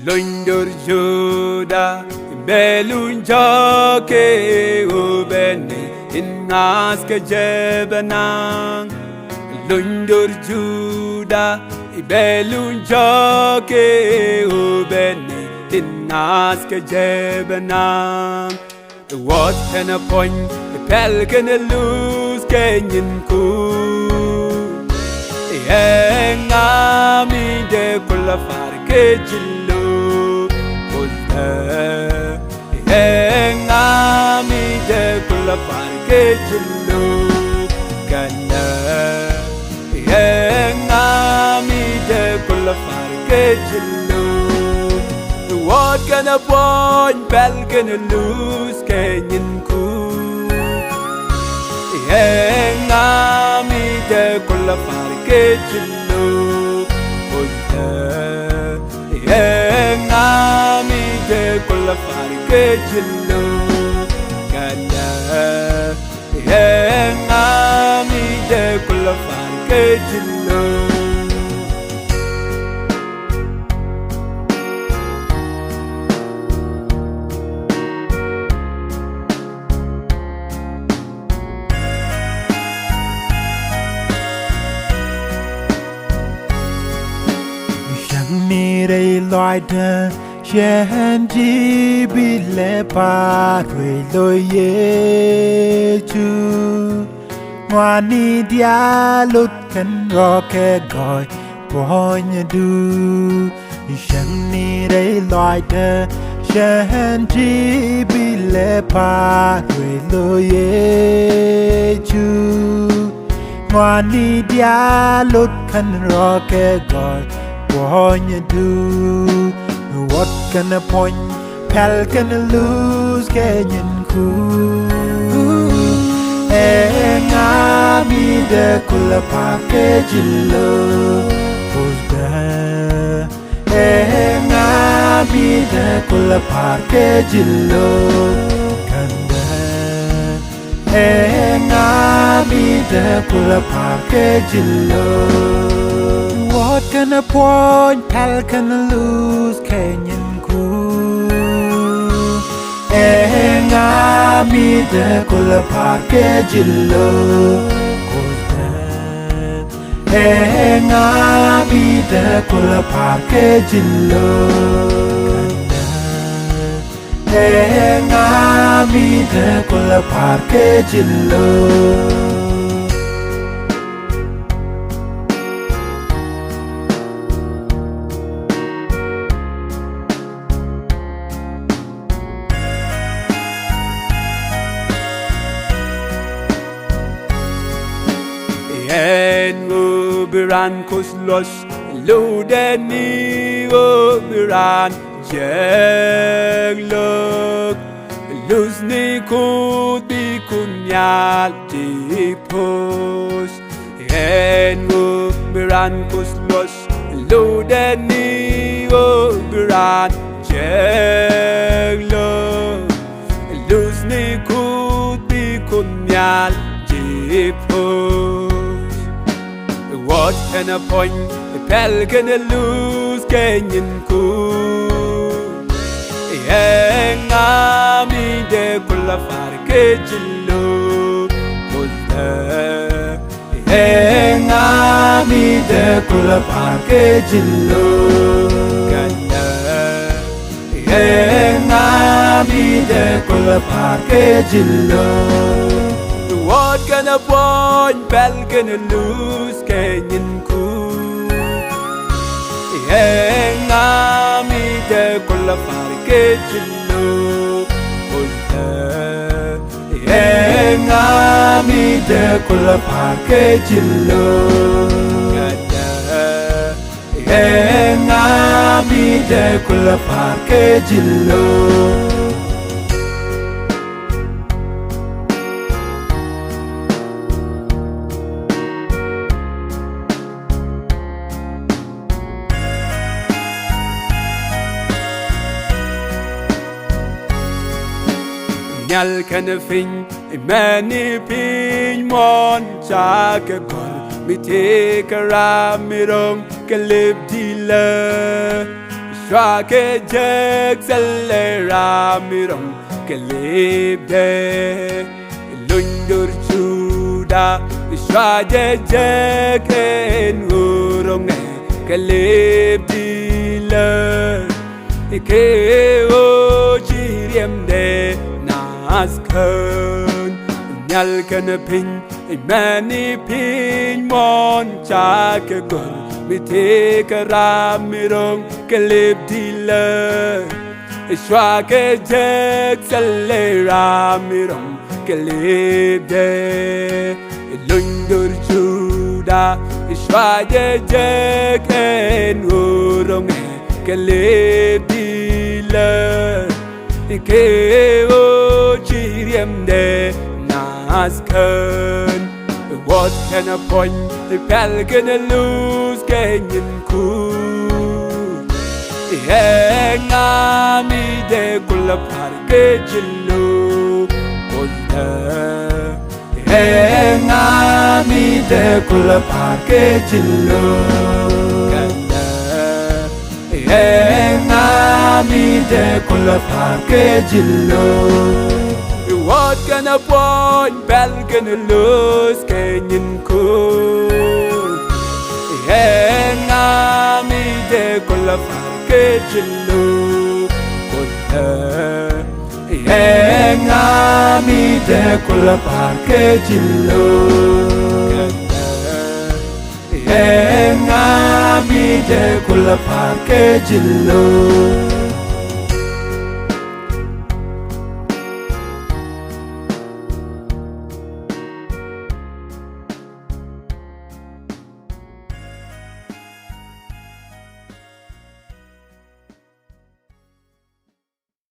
Lundur Juda Belunja ke ubeni Innas ke jebanang Lundur Juda Belunja ke ubeni Innas ke jebanang What can a point Pel can a lose Kenyan ku Engami de kula farke jillu Kulta Engami de kula farke jillu Ganda Engami de kula farke jillu What can a point bell can a lose Kenyan ku Engami de kula farke jillu Kulta Engami de kula farke jillu Ganda Engami de kula farke jillu Nire loida Shendi bile padre loye chu Mwani dia lut kan roke goy Ponya du Shang nire loida Shendi bile padre loye chu Mwani dia lut kan roke goy What you do? What can a point? Pal can a lose? Kenyan ku? Engami de kula package low. Pusda. Engami de kula package low. Kanda. Engami de kula package low. What can a point, pal can a lose, Kenyan ku Engami de kula package low Engami de kula package low Engami de kula package low En uberan kuslos ludeni uberan jeglok Luzni kuti kunyal tipos En uberan kuslos ludeni uberan jeglok Luzni kuti kunyal tipos What can a point, a pal can a lose, Kenyan ku Engami de kula farke jillu Kulta Engami de kula farke jillu Ganda Engami de kula farke jillu What can a point, pal can a lose, Kenyan ku Engami de kula farke jillu Kulta Engami de kula farke jillu Gada Engami de kula farke jillu Nyal kan fin mani pin mon cha ke kon mi te kara mi rong ke lip dila Ishwa ke jek selera mirong kelibde lundur chuda Ishwa jek en urong ne kelibdila Ike o chiriem de naskan Nyal kan pin mani pin mon cha ke gun mi te kara mirong kelib dila Ishwa ke jek selera mirong kelib de lundur chuda Ishwa jek en urong kelib dila Ike o chiriem de naskan What can a point the pal gonna lose Kenyan cool Henga mi de kula parke jillu Oda Henga mi de kula parke jillu Kanda Henga mi de kula parke jillu What can a point bell gonna lose Kenyan cool Henga mi de kula parke jillu Kota Henga mi de kula parke jillu Henga mi de kula parke jillu